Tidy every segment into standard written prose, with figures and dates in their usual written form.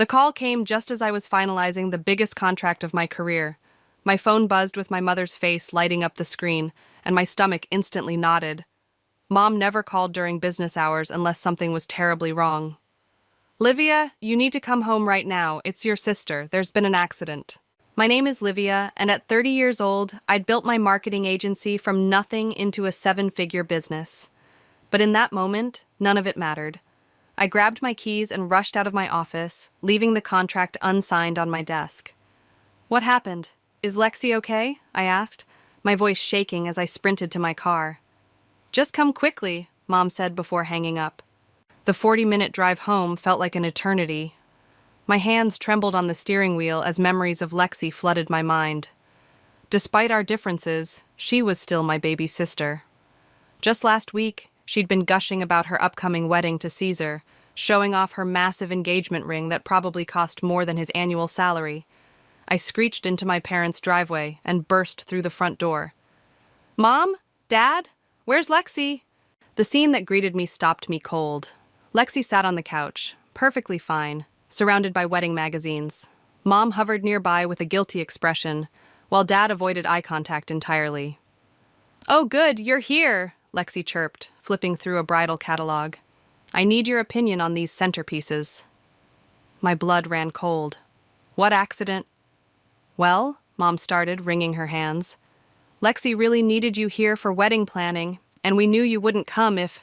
The call came just as I was finalizing the biggest contract of my career. My phone buzzed with my mother's face lighting up the screen, and my stomach instantly knotted. Mom never called during business hours unless something was terribly wrong. "Livia, you need to come home right now. It's your sister. There's been an accident." My name is Livia, and at 30 years old, I'd built my marketing agency from nothing into a 7-figure business. But in that moment, none of it mattered. I grabbed my keys and rushed out of my office, leaving the contract unsigned on my desk. "What happened? Is Lexi okay?" I asked, my voice shaking as I sprinted to my car. "Just come quickly," Mom said before hanging up. The 40-minute drive home felt like an eternity. My hands trembled on the steering wheel as memories of Lexi flooded my mind. Despite our differences, she was still my baby sister. Just last week, she'd been gushing about her upcoming wedding to Caesar, showing off her massive engagement ring that probably cost more than his annual salary. I screeched into my parents' driveway and burst through the front door. "Mom? Dad? Where's Lexi?" The scene that greeted me stopped me cold. Lexi sat on the couch, perfectly fine, surrounded by wedding magazines. Mom hovered nearby with a guilty expression, while Dad avoided eye contact entirely. "Oh good, you're here," Lexi chirped, flipping through a bridal catalog. "I need your opinion on these centerpieces." My blood ran cold. "What accident?" "Well," Mom started, wringing her hands, "Lexi really needed you here for wedding planning, and we knew you wouldn't come if—"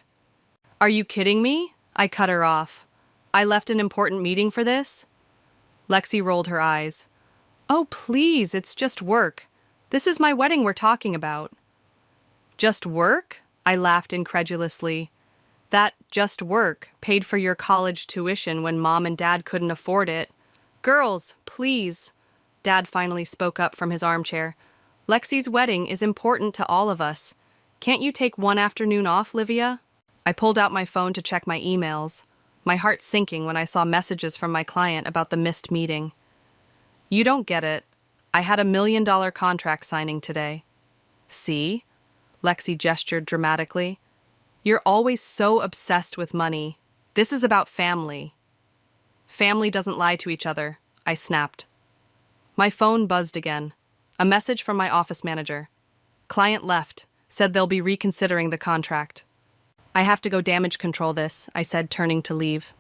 "Are you kidding me?" I cut her off. "I left an important meeting for this?" Lexi rolled her eyes. "Oh, please, it's just work. This is my wedding we're talking about." "Just work?" I laughed incredulously. "That just work paid for your college tuition when Mom and Dad couldn't afford it." "Girls, please." Dad finally spoke up from his armchair. "Lexi's wedding is important to all of us. Can't you take one afternoon off, Livia?" I pulled out my phone to check my emails, my heart sinking when I saw messages from my client about the missed meeting. "You don't get it. I had $1 million contract signing today." "See?" Lexi gestured dramatically. "You're always so obsessed with money. This is about family." "Family doesn't lie to each other," I snapped. My phone buzzed again. A message from my office manager. "Client left, said they'll be reconsidering the contract." "I have to go damage control this," I said, turning to leave.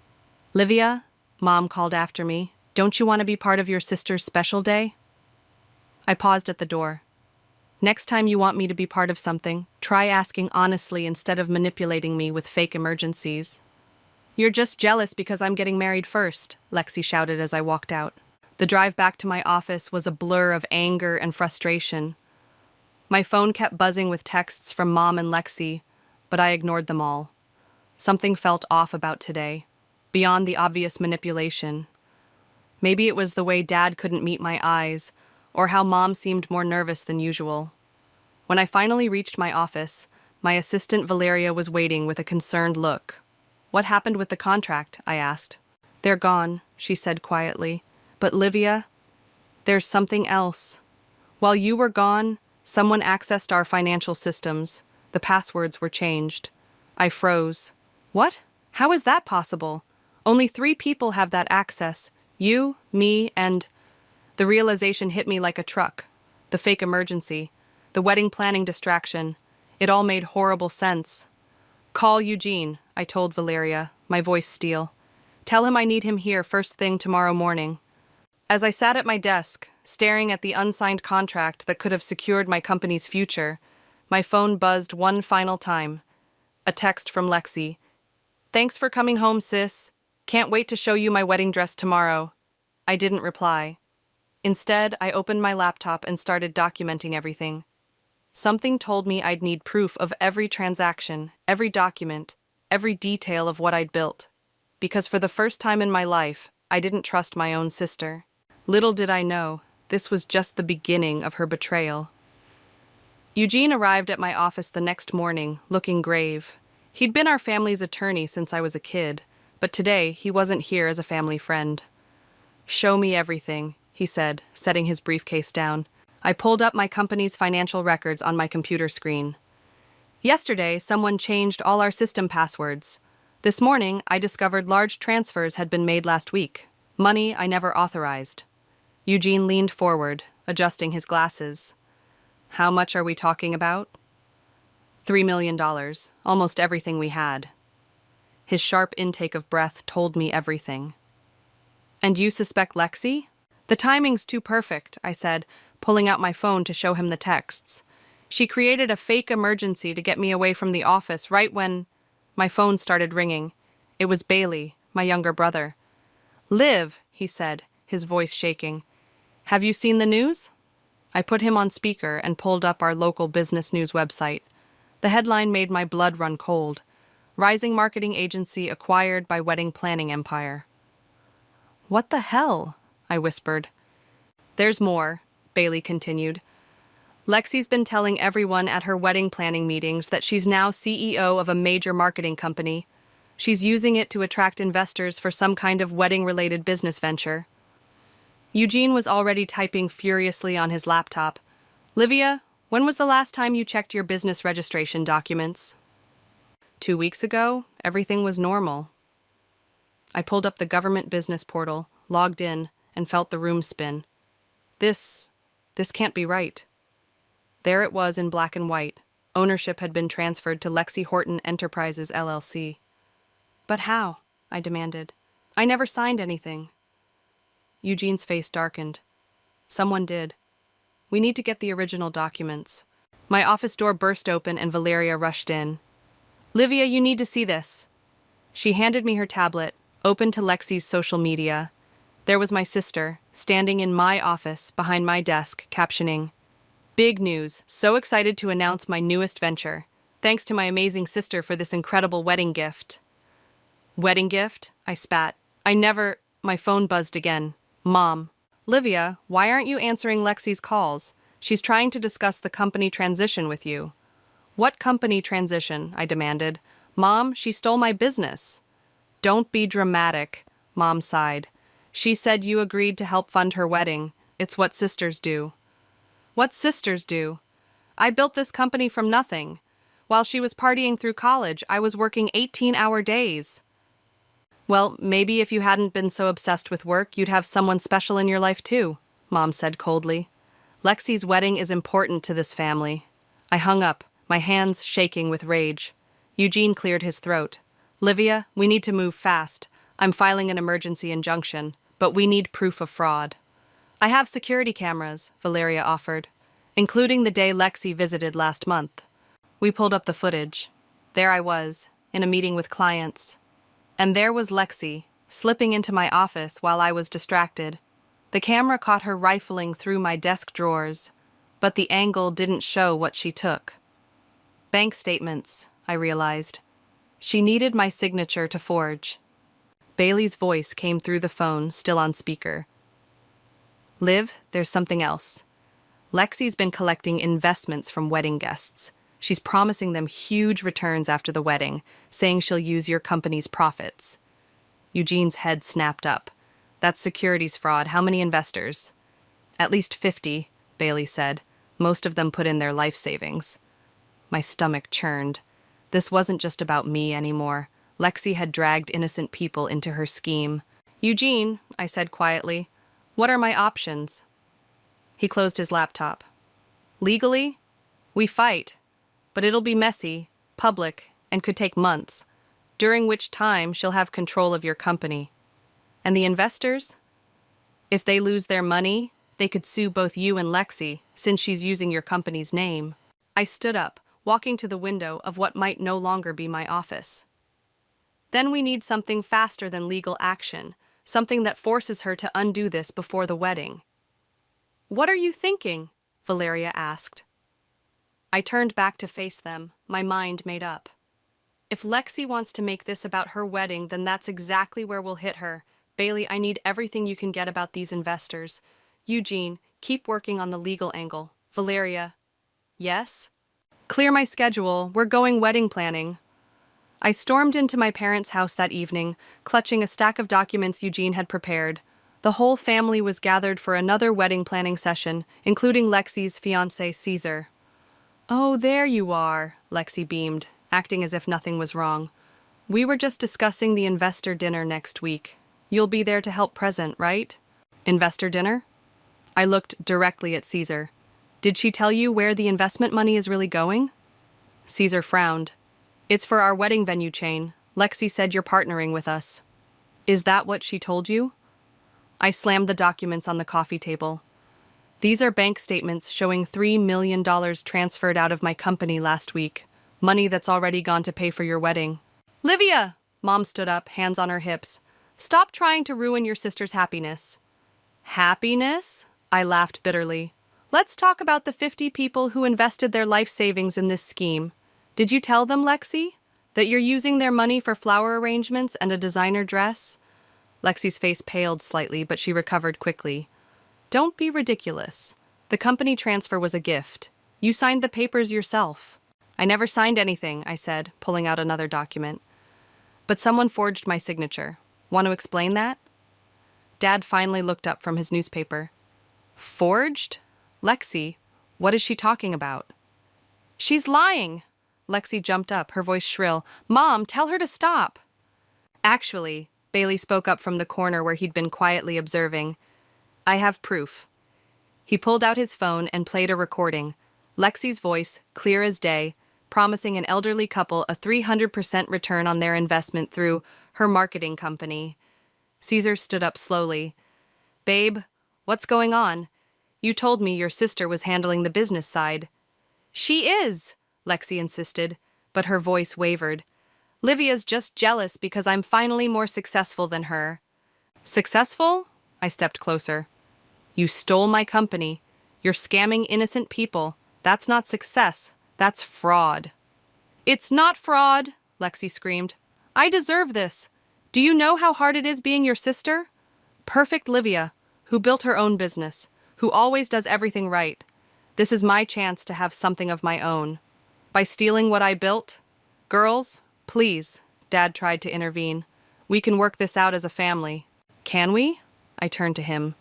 "Livia," Mom called after me, "don't you want to be part of your sister's special day?" I paused at the door. "Next time you want me to be part of something, try asking honestly instead of manipulating me with fake emergencies." "You're just jealous because I'm getting married first," Lexi shouted as I walked out. The drive back to my office was a blur of anger and frustration. My phone kept buzzing with texts from Mom and Lexi, but I ignored them all. Something felt off about today, beyond the obvious manipulation. Maybe it was the way Dad couldn't meet my eyes, or how Mom seemed more nervous than usual. When I finally reached my office, my assistant Valeria was waiting with a concerned look. "What happened with the contract?" I asked. "They're gone," she said quietly. "But Livia, there's something else. While you were gone, someone accessed our financial systems. The passwords were changed." I froze. "What? How is that possible? Only 3 people have that access. You, me, and—" The realization hit me like a truck. The fake emergency, the wedding planning distraction. It all made horrible sense. "Call Eugene," I told Valeria, my voice steel. "Tell him I need him here first thing tomorrow morning." As I sat at my desk, staring at the unsigned contract that could have secured my company's future, my phone buzzed one final time. A text from Lexi. "Thanks for coming home, sis. Can't wait to show you my wedding dress tomorrow." I didn't reply. Instead, I opened my laptop and started documenting everything. Something told me I'd need proof of every transaction, every document, every detail of what I'd built. Because for the first time in my life, I didn't trust my own sister. Little did I know, this was just the beginning of her betrayal. Eugene arrived at my office the next morning, looking grave. He'd been our family's attorney since I was a kid, but today he wasn't here as a family friend. "Show me everything," he said, setting his briefcase down. I pulled up my company's financial records on my computer screen. "Yesterday, someone changed all our system passwords. This morning, I discovered large transfers had been made last week." Money I never authorized. Eugene leaned forward, adjusting his glasses. How much are we talking about? $3 million, almost everything we had. His sharp intake of breath told me everything. And you suspect Lexi? The timing's too perfect, I said, pulling out my phone to show him the texts. She created a fake emergency to get me away from the office right when my phone started ringing. It was Bailey, my younger brother. Liv, he said, his voice shaking. Have you seen the news? I put him on speaker and pulled up our local business news website. The headline made my blood run cold. Rising marketing agency acquired by wedding planning empire. What the hell? I whispered. There's more, Bailey continued. Lexi's been telling everyone at her wedding planning meetings that she's now CEO of a major marketing company. She's using it to attract investors for some kind of wedding-related business venture. Eugene was already typing furiously on his laptop. Livia, when was the last time you checked your business registration documents? 2 weeks ago, everything was normal. I pulled up the government business portal, logged in, and felt the room spin. This can't be right. There it was in black and white. Ownership had been transferred to Lexi Horton Enterprises, LLC. But how? I demanded. I never signed anything. Eugene's face darkened. Someone did. We need to get the original documents. My office door burst open and Valeria rushed in. Livia, you need to see this. She handed me her tablet, open to Lexi's social media. There was my sister, standing in my office, behind my desk, captioning, Big news, so excited to announce my newest venture. Thanks to my amazing sister for this incredible wedding gift. Wedding gift? I spat. My phone buzzed again. Mom. Livia, why aren't you answering Lexi's calls? She's trying to discuss the company transition with you. What company transition? I demanded. Mom, she stole my business. Don't be dramatic, Mom sighed. She said you agreed to help fund her wedding. It's what sisters do. What sisters do? I built this company from nothing. While she was partying through college, I was working 18-hour days. Well, maybe if you hadn't been so obsessed with work, you'd have someone special in your life too, Mom said coldly. Lexi's wedding is important to this family. I hung up, my hands shaking with rage. Eugene cleared his throat. Livia, we need to move fast. I'm filing an emergency injunction, but we need proof of fraud. I have security cameras, Valeria offered, including the day Lexi visited last month. We pulled up the footage. There I was, in a meeting with clients. And there was Lexi, slipping into my office while I was distracted. The camera caught her rifling through my desk drawers, but the angle didn't show what she took. Bank statements, I realized. She needed my signature to forge. Bailey's voice came through the phone, still on speaker. Liv, there's something else. Lexi's been collecting investments from wedding guests. She's promising them huge returns after the wedding, saying she'll use your company's profits. Eugene's head snapped up. That's securities fraud. How many investors? At least 50, Bailey said. Most of them put in their life savings. My stomach churned. This wasn't just about me anymore. Lexi had dragged innocent people into her scheme. Eugene, I said quietly, what are my options? He closed his laptop. Legally? We fight. But it'll be messy, public, and could take months, during which time she'll have control of your company. And the investors? If they lose their money, they could sue both you and Lexi, since she's using your company's name. I stood up, walking to the window of what might no longer be my office. Then we need something faster than legal action, something that forces her to undo this before the wedding. What are you thinking? Valeria asked. I turned back to face them, my mind made up. If Lexi wants to make this about her wedding, then that's exactly where we'll hit her. Bailey, I need everything you can get about these investors. Eugene, keep working on the legal angle. Valeria. Yes? Clear my schedule. We're going wedding planning. I stormed into my parents' house that evening, clutching a stack of documents Eugene had prepared. The whole family was gathered for another wedding planning session, including Lexi's fiancé, Caesar. Oh, there you are, Lexi beamed, acting as if nothing was wrong. We were just discussing the investor dinner next week. You'll be there to help present, right? Investor dinner? I looked directly at Caesar. Did she tell you where the investment money is really going? Caesar frowned. It's for our wedding venue chain. Lexi said you're partnering with us. Is that what she told you? I slammed the documents on the coffee table. These are bank statements showing $3 million transferred out of my company last week. Money that's already gone to pay for your wedding. Livia! Mom stood up, hands on her hips. Stop trying to ruin your sister's happiness. Happiness? I laughed bitterly. Let's talk about the 50 people who invested their life savings in this scheme. Did you tell them, Lexi, that you're using their money for flower arrangements and a designer dress? Lexi's face paled slightly, but she recovered quickly. Don't be ridiculous. The company transfer was a gift. You signed the papers yourself. I never signed anything, I said, pulling out another document. But someone forged my signature. Want to explain that? Dad finally looked up from his newspaper. Forged? Lexi, what is she talking about? She's lying! Lexi jumped up, her voice shrill. Mom, tell her to stop! Actually, Bailey spoke up from the corner where he'd been quietly observing. I have proof. He pulled out his phone and played a recording. Lexi's voice, clear as day, promising an elderly couple a 300% return on their investment through her marketing company. Caesar stood up slowly. Babe, what's going on? You told me your sister was handling the business side. She is, Lexi insisted, but her voice wavered. Livia's just jealous because I'm finally more successful than her. Successful? I stepped closer. You stole my company. You're scamming innocent people. That's not success. That's fraud. It's not fraud, Lexi screamed. I deserve this. Do you know how hard it is being your sister? Perfect Livia, who built her own business, who always does everything right. This is my chance to have something of my own. By stealing what I built? Girls, please, Dad tried to intervene. We can work this out as a family. Can we? I turned to him.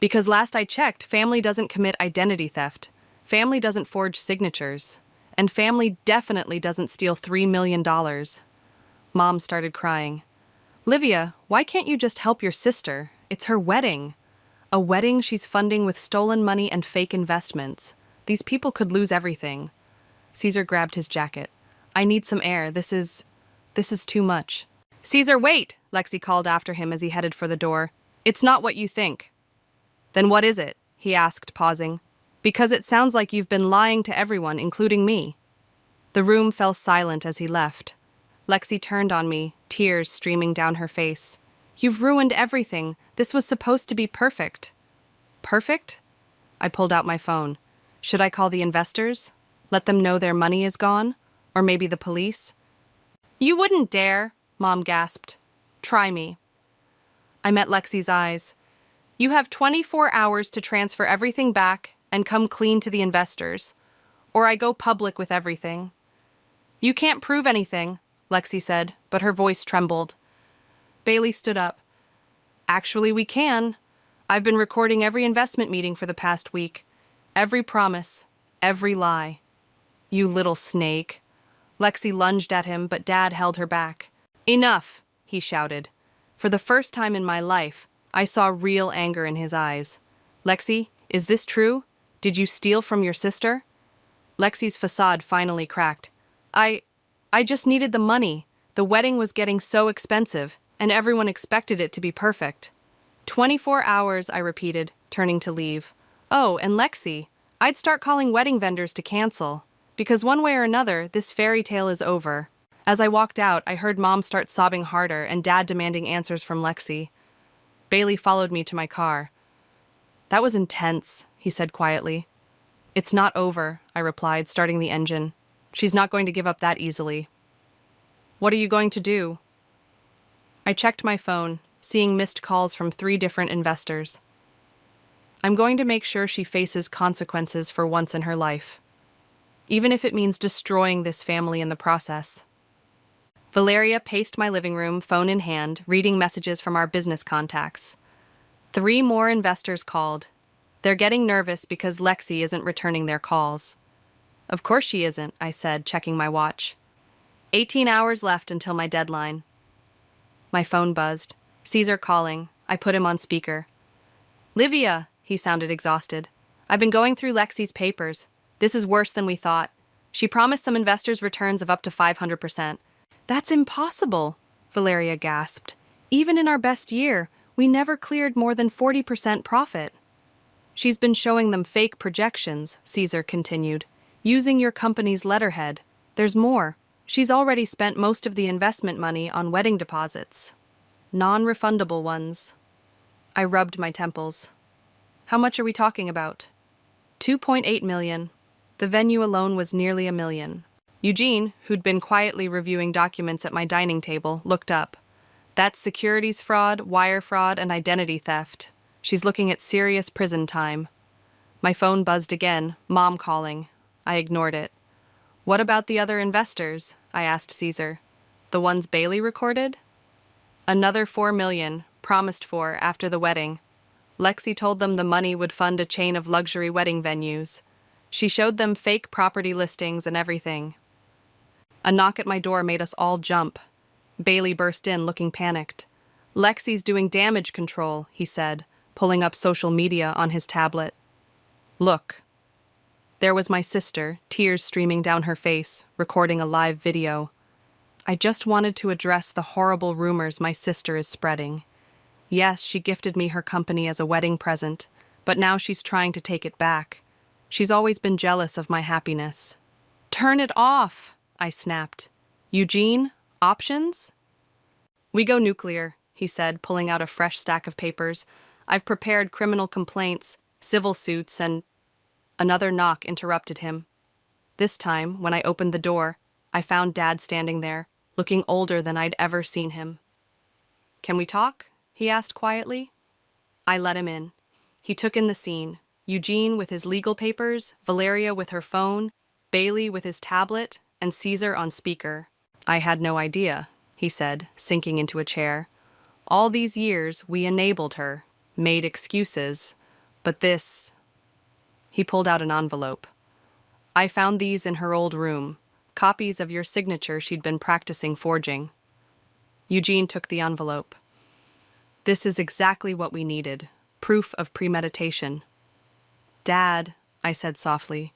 Because last I checked, family doesn't commit identity theft. Family doesn't forge signatures. And family definitely doesn't steal $3 million. Mom started crying. Livia, why can't you just help your sister? It's her wedding. A wedding she's funding with stolen money and fake investments. These people could lose everything. Caesar grabbed his jacket. I need some air. This is too much. Caesar, wait! Lexi called after him as he headed for the door. It's not what you think. Then what is it? He asked, pausing. Because it sounds like you've been lying to everyone, including me. The room fell silent as he left. Lexi turned on me, tears streaming down her face. You've ruined everything. This was supposed to be perfect. Perfect? I pulled out my phone. Should I call the investors? Let them know their money is gone? Or maybe the police? You wouldn't dare, Mom gasped. Try me. I met Lexi's eyes. You have 24 hours to transfer everything back and come clean to the investors, or I go public with everything. You can't prove anything, Lexi said, but her voice trembled. Bailey stood up. Actually, we can. I've been recording every investment meeting for the past week. Every promise, every lie. You little snake. Lexi lunged at him, but Dad held her back. Enough, he shouted. For the first time in my life, I saw real anger in his eyes. Lexi, is this true? Did you steal from your sister? Lexi's facade finally cracked. I just needed the money. The wedding was getting so expensive, and everyone expected it to be perfect. 24 hours, I repeated, turning to leave. Oh, and Lexi, I'd start calling wedding vendors to cancel. Because one way or another, this fairy tale is over. As I walked out, I heard Mom start sobbing harder and Dad demanding answers from Lexi. Bailey followed me to my car. That was intense, he said quietly. It's not over, I replied, starting the engine. She's not going to give up that easily. What are you going to do? I checked my phone, seeing missed calls from 3 different investors. I'm going to make sure she faces consequences for once in her life, even if it means destroying this family in the process. Valeria paced my living room, phone in hand, reading messages from our business contacts. 3 more investors called. They're getting nervous because Lexi isn't returning their calls. Of course she isn't, I said, checking my watch. 18 hours left until my deadline. My phone buzzed. Caesar calling. I put him on speaker. Livia, he sounded exhausted. I've been going through Lexi's papers. This is worse than we thought. She promised some investors returns of up to 500%. That's impossible, Valeria gasped. Even in our best year, we never cleared more than 40% profit. She's been showing them fake projections, Caesar continued, using your company's letterhead. There's more. She's already spent most of the investment money on wedding deposits. Non-refundable ones. I rubbed my temples. How much are we talking about? 2.8 million. The venue alone was nearly $1 million. Eugene, who'd been quietly reviewing documents at my dining table, looked up. That's securities fraud, wire fraud, and identity theft. She's looking at serious prison time. My phone buzzed again, Mom calling. I ignored it. What about the other investors? I asked Caesar. The ones Bailey recorded? Another 4 million, promised for after the wedding. Lexi told them the money would fund a chain of luxury wedding venues. She showed them fake property listings and everything. A knock at my door made us all jump. Bailey burst in, looking panicked. Lexi's doing damage control, he said, pulling up social media on his tablet. Look. There was my sister, tears streaming down her face, recording a live video. I just wanted to address the horrible rumors my sister is spreading. Yes, she gifted me her company as a wedding present, but now she's trying to take it back. She's always been jealous of my happiness. Turn it off, I snapped. Eugene, options? We go nuclear, he said, pulling out a fresh stack of papers. I've prepared criminal complaints, civil suits, and... Another knock interrupted him. This time, when I opened the door, I found Dad standing there, looking older than I'd ever seen him. Can we talk? He asked quietly. I let him in. He took in the scene. Eugene with his legal papers, Valeria with her phone, Bailey with his tablet, and Caesar on speaker. I had no idea, he said, sinking into a chair. All these years, we enabled her, made excuses, but this... He pulled out an envelope. I found these in her old room, copies of your signature she'd been practicing forging. Eugene took the envelope. This is exactly what we needed, proof of premeditation. Dad, I said softly,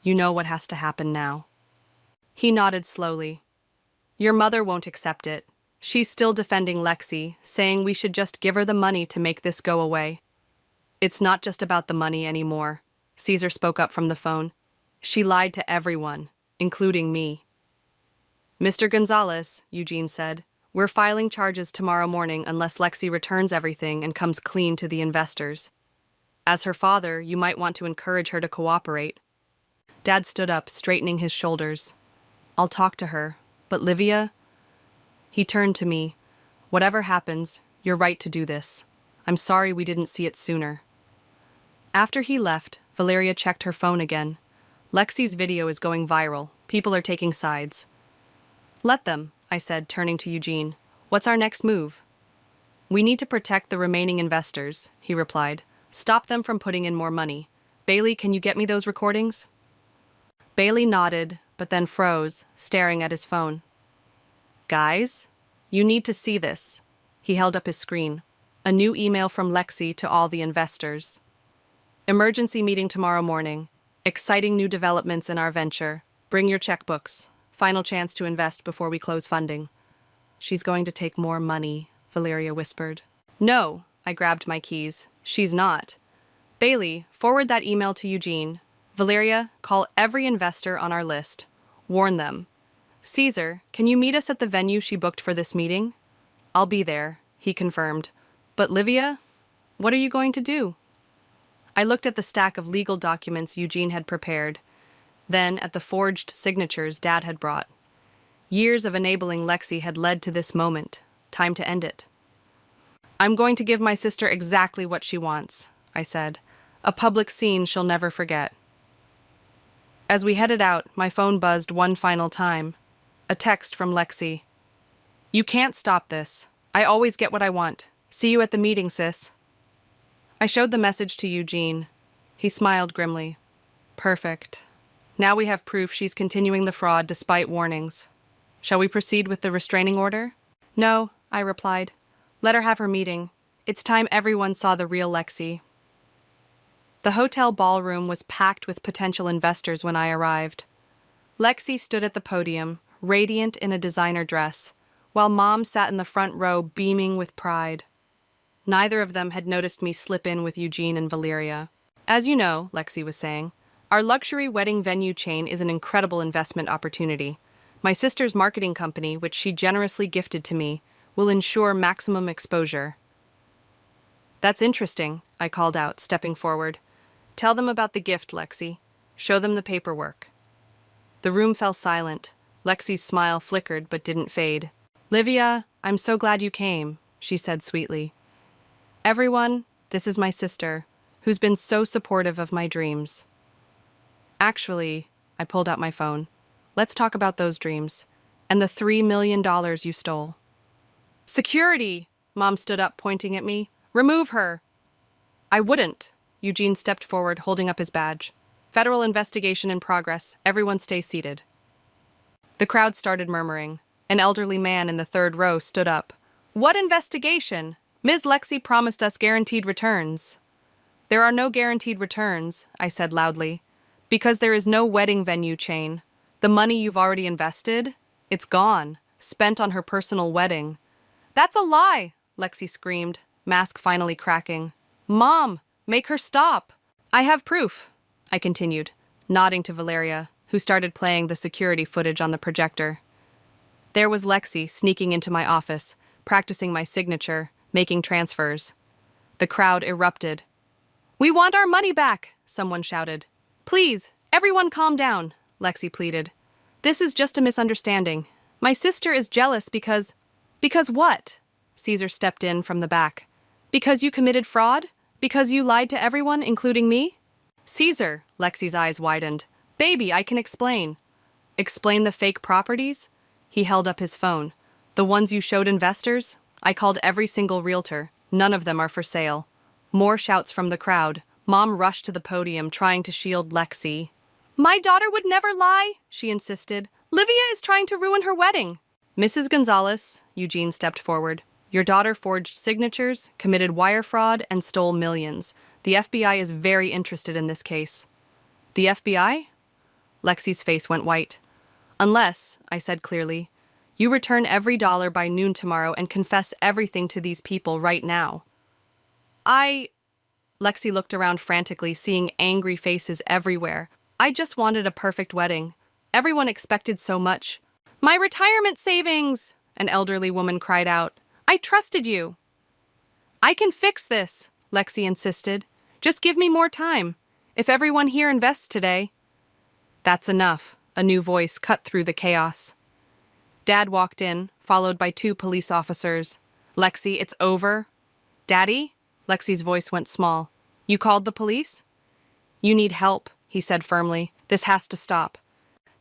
you know what has to happen now. He nodded slowly. Your mother won't accept it. She's still defending Lexi, saying we should just give her the money to make this go away. It's not just about the money anymore. Caesar spoke up from the phone. She lied to everyone, including me. Mr. Gonzalez, Eugene said, we're filing charges tomorrow morning unless Lexi returns everything and comes clean to the investors. As her father, you might want to encourage her to cooperate. Dad stood up, straightening his shoulders. I'll talk to her, but Livia... He turned to me. Whatever happens, you're right to do this. I'm sorry we didn't see it sooner. After he left, Valeria checked her phone again. Lexi's video is going viral. People are taking sides. Let them, I said, turning to Eugene. What's our next move? We need to protect the remaining investors, he replied. Stop them from putting in more money. Bailey, can you get me those recordings? Bailey nodded, but then froze, staring at his phone. Guys, you need to see this. He held up his screen. A new email from Lexi to all the investors. Emergency meeting tomorrow morning. Exciting new developments in our venture. Bring your checkbooks. Final chance to invest before we close funding. She's going to take more money, Valeria whispered. No, I grabbed my keys. She's not. Bailey, forward that email to Eugene. Valeria, call every investor on our list. Warn them. Caesar, can you meet us at the venue she booked for this meeting? I'll be there, he confirmed. But Livia, what are you going to do? I looked at the stack of legal documents Eugene had prepared, then at the forged signatures Dad had brought. Years of enabling Lexi had led to this moment. Time to end it. I'm going to give my sister exactly what she wants, I said. A public scene she'll never forget. As we headed out, my phone buzzed one final time. A text from Lexi. You can't stop this. I always get what I want. See you at the meeting, sis. I showed the message to Eugene. He smiled grimly. Perfect. Now we have proof she's continuing the fraud despite warnings. Shall we proceed with the restraining order? No, I replied. Let her have her meeting. It's time everyone saw the real Lexi. The hotel ballroom was packed with potential investors when I arrived. Lexi stood at the podium, radiant in a designer dress, while Mom sat in the front row beaming with pride. Neither of them had noticed me slip in with Eugene and Valeria. As you know, Lexi was saying, our luxury wedding venue chain is an incredible investment opportunity. My sister's marketing company, which she generously gifted to me, will ensure maximum exposure. That's interesting, I called out, stepping forward. Tell them about the gift, Lexi. Show them the paperwork. The room fell silent. Lexi's smile flickered but didn't fade. Livia, I'm so glad you came, she said sweetly. Everyone, this is my sister, who's been so supportive of my dreams. Actually, I pulled out my phone. Let's talk about those dreams. And the $3 million you stole. Security! Mom stood up, pointing at me. Remove her! I wouldn't. Eugene stepped forward, holding up his badge. Federal investigation in progress. Everyone stay seated. The crowd started murmuring. An elderly man in the third row stood up. What investigation? Ms. Lexi promised us guaranteed returns. There are no guaranteed returns, I said loudly, because there is no wedding venue chain. The money you've already invested, it's gone, spent on her personal wedding. That's a lie, Lexi screamed, mask finally cracking. Mom, make her stop. I have proof, I continued, nodding to Valeria, who started playing the security footage on the projector. There was Lexi sneaking into my office, practicing my signature, making transfers. The crowd erupted. We want our money back, someone shouted. Please, everyone calm down, Lexi pleaded. This is just a misunderstanding. My sister is jealous because... Because what? Caesar stepped in from the back. Because you committed fraud? Because you lied to everyone, including me? Caesar, Lexi's eyes widened. Baby, I can explain. Explain the fake properties? He held up his phone. The ones you showed investors? I called every single realtor. None of them are for sale. More shouts from the crowd. Mom rushed to the podium, trying to shield Lexi. My daughter would never lie, she insisted. Livia is trying to ruin her wedding. Mrs. Gonzalez, Eugene stepped forward. Your daughter forged signatures, committed wire fraud, and stole millions. The FBI is very interested in this case. The FBI? Lexi's face went white. Unless, I said clearly, you return every dollar by noon tomorrow and confess everything to these people right now. Lexi looked around frantically, seeing angry faces everywhere. I just wanted a perfect wedding. Everyone expected so much. My retirement savings! An elderly woman cried out. I trusted you. I can fix this, Lexi insisted. Just give me more time. If everyone here invests today. That's enough, a new voice cut through the chaos. Dad walked in, followed by 2 police officers. Lexi, it's over. Daddy? Lexi's voice went small. You called the police? You need help, he said firmly. This has to stop.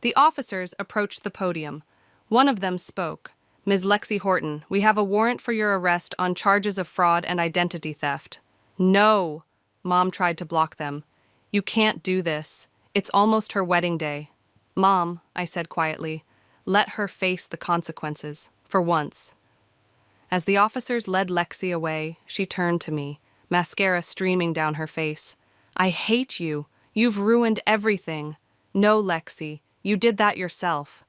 The officers approached the podium. One of them spoke. Ms. Lexi Horton, we have a warrant for your arrest on charges of fraud and identity theft. No, Mom tried to block them. You can't do this. It's almost her wedding day. Mom, I said quietly, let her face the consequences, for once. As the officers led Lexi away, she turned to me, mascara streaming down her face. I hate you. You've ruined everything. No, Lexi, you did that yourself.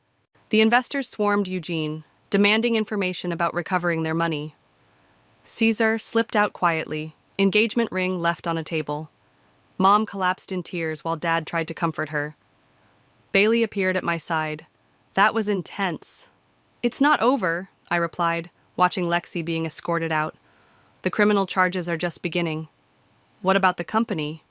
The investors swarmed Eugene, demanding information about recovering their money. Caesar slipped out quietly, engagement ring left on a table. Mom collapsed in tears while Dad tried to comfort her. Bailey appeared at my side. That was intense. It's not over, I replied, watching Lexi being escorted out. The criminal charges are just beginning. What about the company?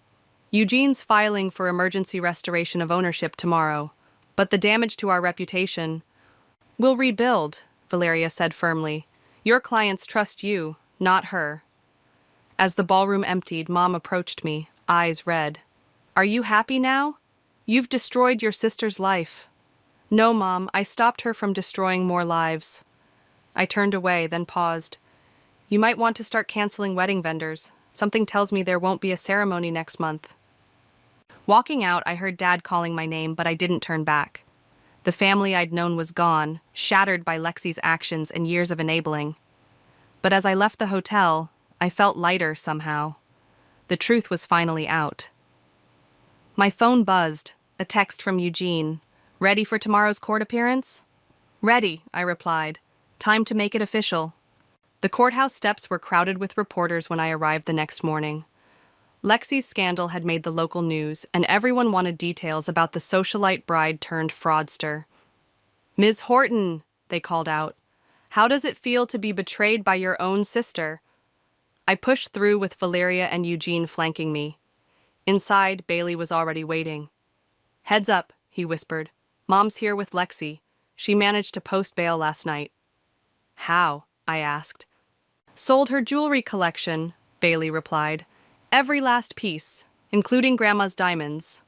Eugene's filing for emergency restoration of ownership tomorrow, but the damage to our reputation... We'll rebuild, Valeria said firmly. Your clients trust you, not her. As the ballroom emptied, Mom approached me, eyes red. Are you happy now? You've destroyed your sister's life. No, Mom, I stopped her from destroying more lives. I turned away, then paused. You might want to start canceling wedding vendors. Something tells me there won't be a ceremony next month. Walking out, I heard Dad calling my name, but I didn't turn back. The family I'd known was gone, shattered by Lexi's actions and years of enabling. But as I left the hotel, I felt lighter somehow. The truth was finally out. My phone buzzed, a text from Eugene. "Ready for tomorrow's court appearance?" "Ready," I replied. "Time to make it official." The courthouse steps were crowded with reporters when I arrived the next morning. Lexi's scandal had made the local news, and everyone wanted details about the socialite bride turned fraudster. "Ms. Horton," they called out, "how does it feel to be betrayed by your own sister?" I pushed through with Valeria and Eugene flanking me. Inside, Bailey was already waiting. "Heads up," he whispered. "Mom's here with Lexi. She managed to post bail last night." "How?" I asked. "Sold her jewelry collection," Bailey replied. "Every last piece, including Grandma's diamonds."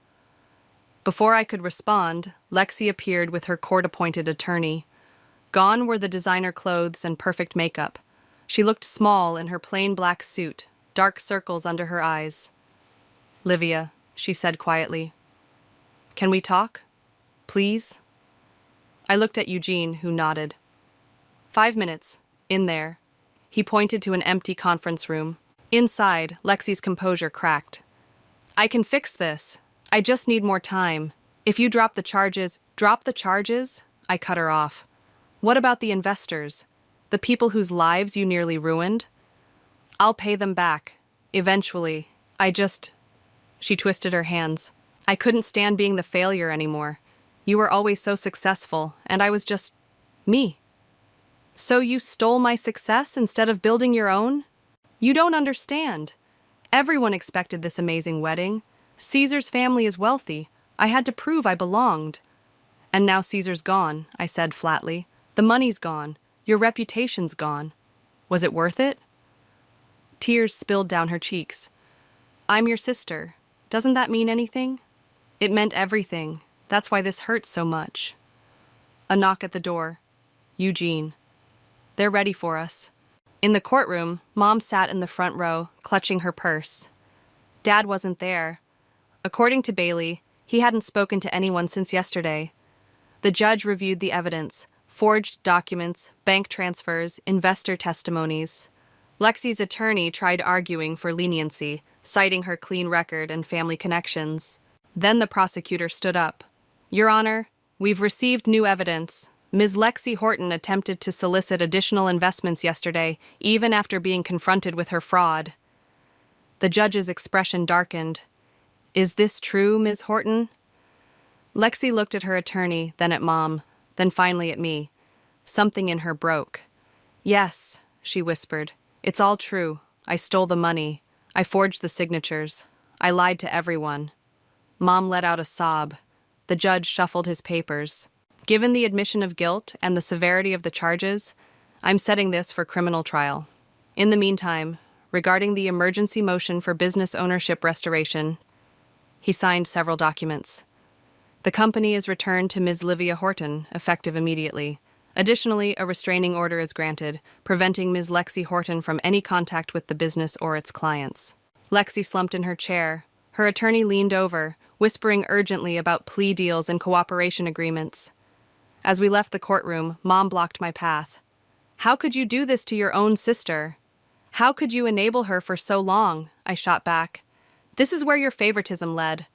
Before I could respond, Lexi appeared with her court-appointed attorney. Gone were the designer clothes and perfect makeup. She looked small in her plain black suit, dark circles under her eyes. "Livia," she said quietly. "Can we talk? Please?" I looked at Eugene, who nodded. 5 minutes. In there." He pointed to an empty conference room. Inside, Lexi's composure cracked. "I can fix this. I just need more time. If you drop the charges, I cut her off. "What about the investors? The people whose lives you nearly ruined?" "I'll pay them back. Eventually. She twisted her hands. "I couldn't stand being the failure anymore. You were always so successful, and I was just me." "So you stole my success instead of building your own?" "You don't understand. Everyone expected this amazing wedding. Caesar's family is wealthy. I had to prove I belonged." "And now Caesar's gone," I said flatly. "The money's gone. Your reputation's gone. Was it worth it?" Tears spilled down her cheeks. "I'm your sister. Doesn't that mean anything?" "It meant everything. That's why this hurts so much." A knock at the door. Eugene. "They're ready for us." In the courtroom, Mom sat in the front row, clutching her purse. Dad wasn't there. According to Bailey, he hadn't spoken to anyone since yesterday. The judge reviewed the evidence: forged documents, bank transfers, investor testimonies. Lexi's attorney tried arguing for leniency, citing her clean record and family connections. Then the prosecutor stood up. "Your Honor, we've received new evidence. Ms. Lexi Horton attempted to solicit additional investments yesterday, even after being confronted with her fraud." The judge's expression darkened. "Is this true, Ms. Horton?" Lexi looked at her attorney, then at Mom, then finally at me. Something in her broke. "Yes," she whispered. "It's all true. I stole the money. I forged the signatures. I lied to everyone." Mom let out a sob. The judge shuffled his papers. "Given the admission of guilt and the severity of the charges, I'm setting this for criminal trial. In the meantime, regarding the emergency motion for business ownership restoration," he signed several documents. "The company is returned to Ms. Livia Horton, effective immediately. Additionally, a restraining order is granted, preventing Ms. Lexi Horton from any contact with the business or its clients." Lexi slumped in her chair. Her attorney leaned over, whispering urgently about plea deals and cooperation agreements. As we left the courtroom, Mom blocked my path. "How could you do this to your own sister? How could you enable her for so long?" I shot back. "This is where your favoritism led."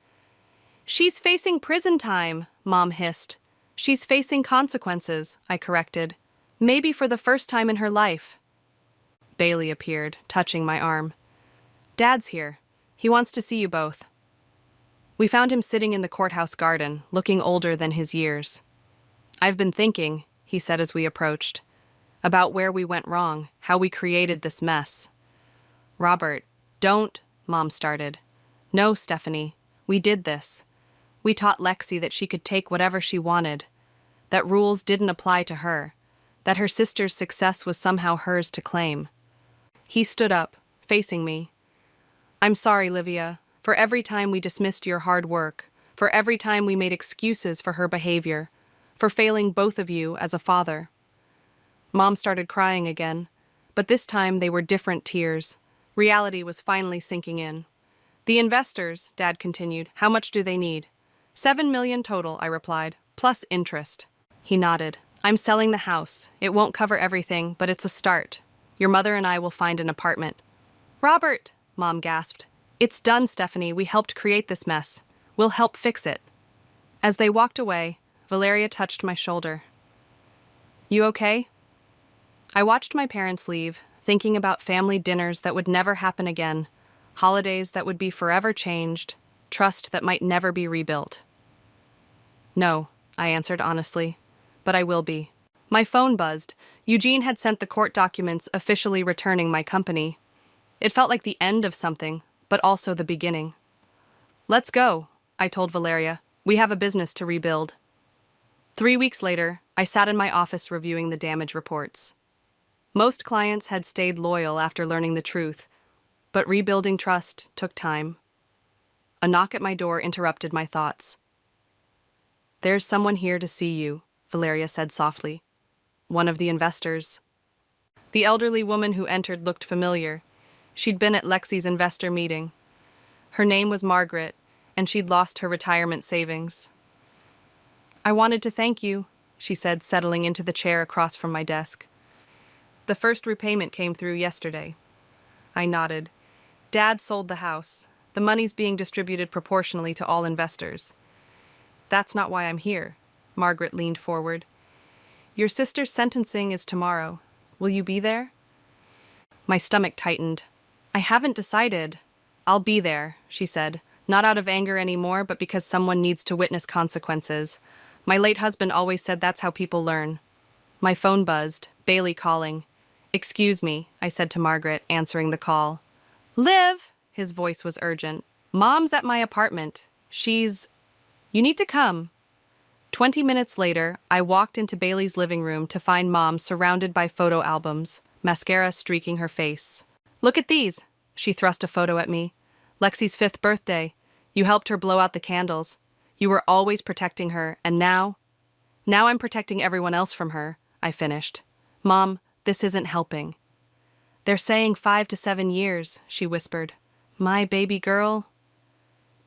"She's facing prison time," Mom hissed. "She's facing consequences," I corrected. "Maybe for the first time in her life." Bailey appeared, touching my arm. "Dad's here. He wants to see you both." We found him sitting in the courthouse garden, looking older than his years. "I've been thinking," he said as we approached, "about where we went wrong, how we created this mess." "Robert, don't," Mom started. "No, Stephanie, we did this. We taught Lexi that she could take whatever she wanted, that rules didn't apply to her, that her sister's success was somehow hers to claim." He stood up, facing me. "I'm sorry, Livia, for every time we dismissed your hard work, for every time we made excuses for her behavior, for failing both of you as a father." Mom started crying again, but this time they were different tears. Reality was finally sinking in. "The investors," Dad continued, "how much do they need?" $7 million total," I replied, "plus interest." He nodded. "I'm selling the house. It won't cover everything, but it's a start. Your mother and I will find an apartment. Robert, Mom gasped. It's done, Stephanie. We helped create this mess. We'll help fix it. As they walked away, Valeria touched my shoulder. You okay? I watched my parents leave, thinking about family dinners that would never happen again, holidays that would be forever changed, trust that might never be rebuilt. No, I answered honestly, but I will be. My phone buzzed. Eugene had sent the court documents officially returning my company. It felt like the end of something, but also the beginning. Let's go, I told Valeria. We have a business to rebuild. 3 weeks later, I sat in my office reviewing the damage reports. Most clients had stayed loyal after learning the truth, but rebuilding trust took time. A knock at my door interrupted my thoughts. There's someone here to see you, Valeria said softly. One of the investors. The elderly woman who entered looked familiar. She'd been at Lexi's investor meeting. Her name was Margaret, and she'd lost her retirement savings. I wanted to thank you, she said, settling into the chair across from my desk. The first repayment came through yesterday. I nodded. Dad sold the house. The money's being distributed proportionally to all investors. That's not why I'm here. Margaret leaned forward. Your sister's sentencing is tomorrow. Will you be there? My stomach tightened. I haven't decided. I'll be there, she said, not out of anger anymore, but because someone needs to witness consequences. My late husband always said that's how people learn. My phone buzzed, Bailey calling. Excuse me, I said to Margaret, answering the call. Liv, his voice was urgent. Mom's at my apartment. You need to come. 20 minutes later, I walked into Bailey's living room to find Mom surrounded by photo albums, mascara streaking her face. Look at these. She thrust a photo at me. Lexi's 5th birthday. You helped her blow out the candles. You were always protecting her, and now I'm protecting everyone else from her, I finished. Mom, this isn't helping. They're saying 5 to 7 years, she whispered. My baby girl?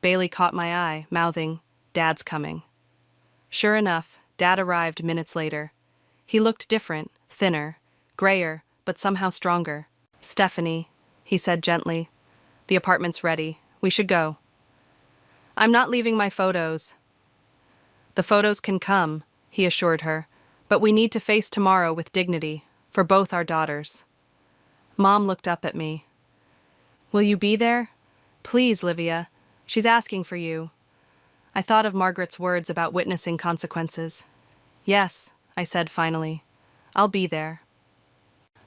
Bailey caught my eye, mouthing, Dad's coming. Sure enough, Dad arrived minutes later. He looked different, thinner, grayer, but somehow stronger. Stephanie, he said gently, the apartment's ready. We should go. I'm not leaving my photos. The photos can come, he assured her, but we need to face tomorrow with dignity, for both our daughters. Mom looked up at me. Will you be there? Please, Livia. She's asking for you. I thought of Margaret's words about witnessing consequences. Yes, I said finally. I'll be there.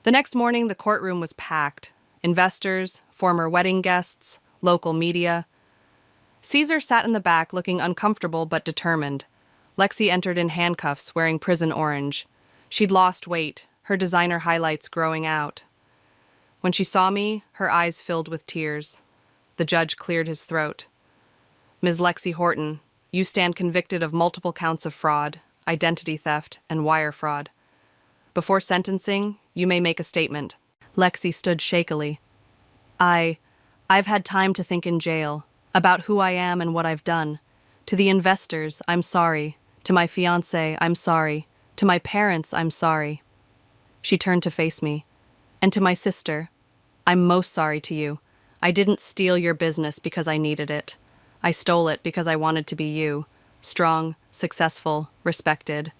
The next morning, the courtroom was packed. Investors, former wedding guests, local media. Caesar sat in the back looking uncomfortable but determined. Lexi entered in handcuffs, wearing prison orange. She'd lost weight, her designer highlights growing out. When she saw me, her eyes filled with tears. The judge cleared his throat. Ms. Lexi Horton, you stand convicted of multiple counts of fraud, identity theft, and wire fraud. Before sentencing, you may make a statement. Lexi stood shakily. I've had time to think in jail, about who I am and what I've done. To the investors, I'm sorry. To my fiancé, I'm sorry. To my parents, I'm sorry. She turned to face me. And to my sister, I'm most sorry to you. I didn't steal your business because I needed it. I stole it because I wanted to be you, strong, successful, respected.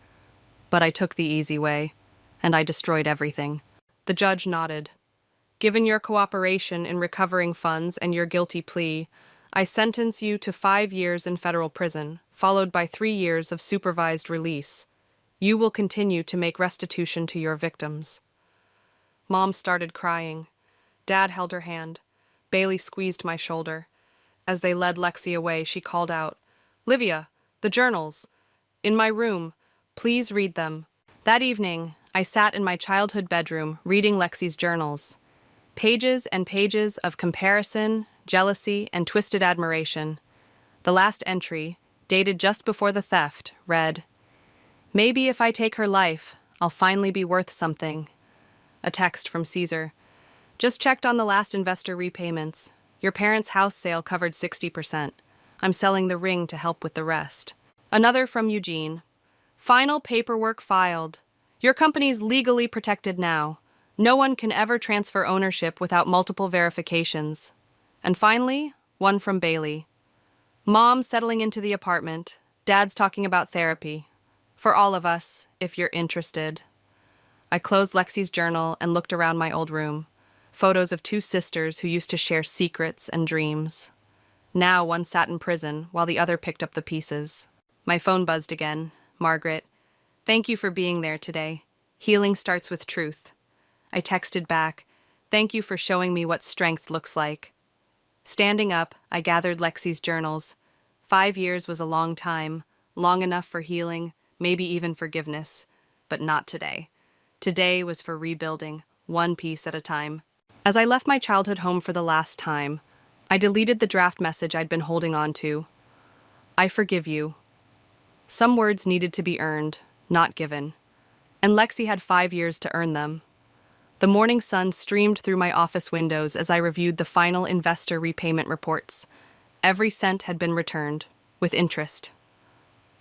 But I took the easy way, and I destroyed everything. The judge nodded. Given your cooperation in recovering funds and your guilty plea, I sentence you to 5 years in federal prison, followed by 3 years of supervised release. You will continue to make restitution to your victims. Mom started crying. Dad held her hand. Bailey squeezed my shoulder. As they led Lexi away, she called out, Livia, the journals. In my room. Please read them. That evening, I sat in my childhood bedroom reading Lexi's journals. Pages and pages of comparison, jealousy, and twisted admiration. The last entry, dated just before the theft, read, Maybe if I take her life, I'll finally be worth something. A text from Caesar. Just checked on the last investor repayments. Your parents' house sale covered 60%. I'm selling the ring to help with the rest. Another from Eugene. Final paperwork filed. Your company's legally protected now. No one can ever transfer ownership without multiple verifications. And finally, one from Bailey. Mom settling into the apartment. Dad's talking about therapy. For all of us, if you're interested. I closed Lexi's journal and looked around my old room. Photos of two sisters who used to share secrets and dreams. Now one sat in prison while the other picked up the pieces. My phone buzzed again. Margaret, thank you for being there today. Healing starts with truth. I texted back, thank you for showing me what strength looks like. Standing up, I gathered Lexi's journals. 5 years was a long time, long enough for healing, maybe even forgiveness. But not today. Today was for rebuilding, one piece at a time. As I left my childhood home for the last time, I deleted the draft message I'd been holding on to. I forgive you. Some words needed to be earned, not given. And Lexi had 5 years to earn them. The morning sun streamed through my office windows as I reviewed the final investor repayment reports. Every cent had been returned, with interest.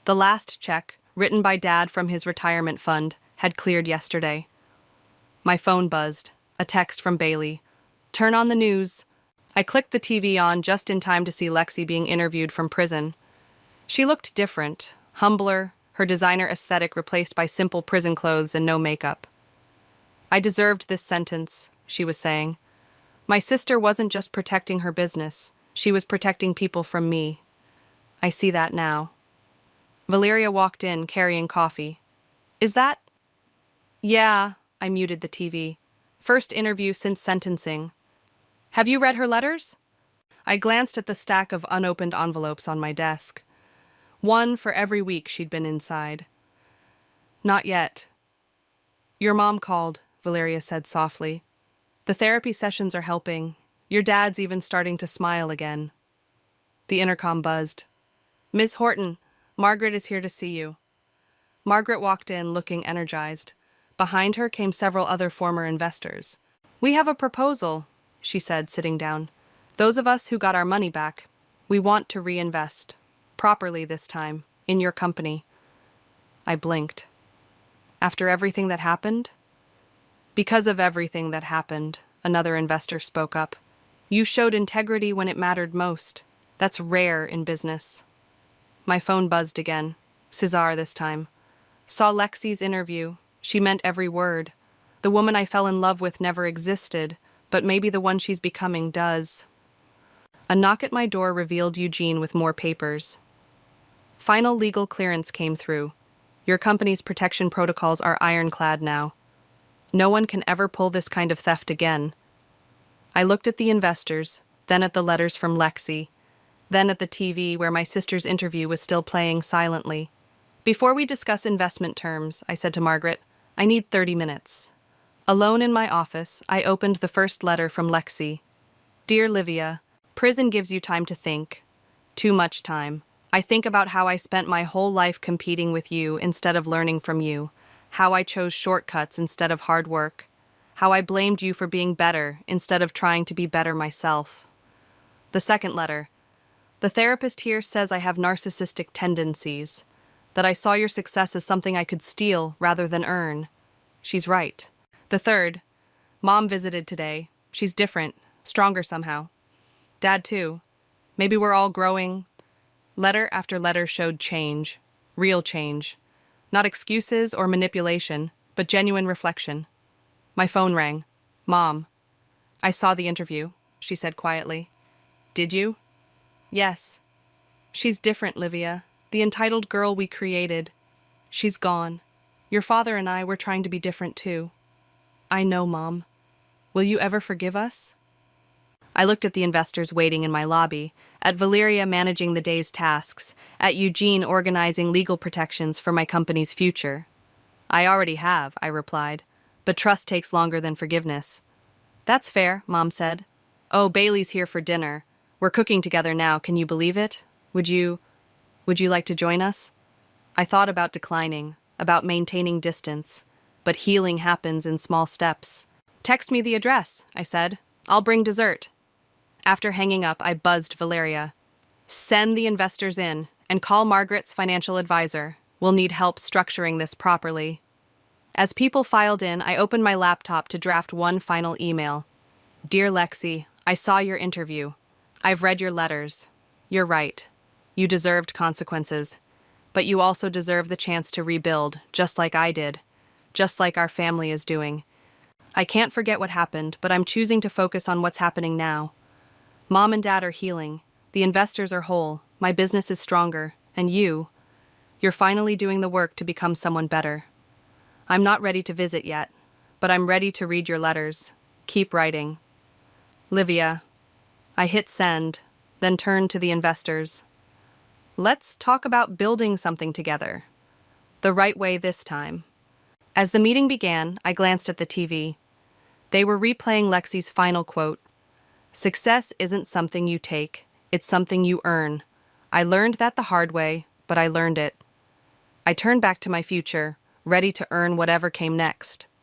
The last check, written by Dad from his retirement fund, had cleared yesterday. My phone buzzed. A text from Bailey. Turn on the news. I clicked the TV on just in time to see Lexi being interviewed from prison. She looked different, humbler, her designer aesthetic replaced by simple prison clothes and no makeup. I deserved this sentence, she was saying. My sister wasn't just protecting her business. She was protecting people from me. I see that now. Valeria walked in, carrying coffee. Is that? Yeah, I muted the TV. First interview since sentencing. Have you read her letters? I glanced at the stack of unopened envelopes on my desk. One for every week she'd been inside. Not yet. Your mom called, Valeria said softly. The therapy sessions are helping. Your dad's even starting to smile again. The intercom buzzed. Miss Horton, Margaret is here to see you. Margaret walked in, looking energized. Behind her came several other former investors. We have a proposal, she said, sitting down. Those of us who got our money back, we want to reinvest. Properly this time, in your company. I blinked. After everything that happened? Because of everything that happened, another investor spoke up. You showed integrity when it mattered most. That's rare in business. My phone buzzed again. Cesar this time. Saw Lexi's interview. She meant every word. The woman I fell in love with never existed, but maybe the one she's becoming does. A knock at my door revealed Eugene with more papers. Final legal clearance came through. Your company's protection protocols are ironclad now. No one can ever pull this kind of theft again. I looked at the investors, then at the letters from Lexi, then at the TV where my sister's interview was still playing silently. Before we discuss investment terms, I said to Margaret, I need 30 minutes. Alone in my office, I opened the first letter from Lexi. Dear Livia, prison gives you time to think. Too much time. I think about how I spent my whole life competing with you instead of learning from you, how I chose shortcuts instead of hard work, how I blamed you for being better instead of trying to be better myself. The second letter. The therapist here says I have narcissistic tendencies, that I saw your success as something I could steal rather than earn. She's right. The third. Mom visited today. She's different, stronger somehow. Dad too. Maybe we're all growing. Letter after letter showed change. Real change. Not excuses or manipulation, but genuine reflection. My phone rang. Mom. I saw the interview, she said quietly. Did you? Yes. She's different, Livia. The entitled girl we created. She's gone. Your father and I were trying to be different too. I know, Mom. Will you ever forgive us? I looked at the investors waiting in my lobby, at Valeria managing the day's tasks, at Eugene organizing legal protections for my company's future. I already have, I replied, but trust takes longer than forgiveness. That's fair, Mom said. Oh, Bailey's here for dinner. We're cooking together now, can you believe it? Would you like to join us? I thought about declining, about maintaining distance, but healing happens in small steps. Text me the address, I said. I'll bring dessert. After hanging up, I buzzed Valeria. Send the investors in and call Margaret's financial advisor. We'll need help structuring this properly. As people filed in, I opened my laptop to draft one final email. Dear Lexi, I saw your interview. I've read your letters. You're right. You deserved consequences. But you also deserve the chance to rebuild, just like I did. Just like our family is doing. I can't forget what happened, but I'm choosing to focus on what's happening now. Mom and Dad are healing. The investors are whole. My business is stronger. And you're finally doing the work to become someone better. I'm not ready to visit yet, but I'm ready to read your letters. Keep writing. Livia. I hit send, then turned to the investors. Let's talk about building something together. The right way this time. As the meeting began, I glanced at the TV. They were replaying Lexi's final quote. Success isn't something you take, it's something you earn. I learned that the hard way, but I learned it. I turned back to my future, ready to earn whatever came next.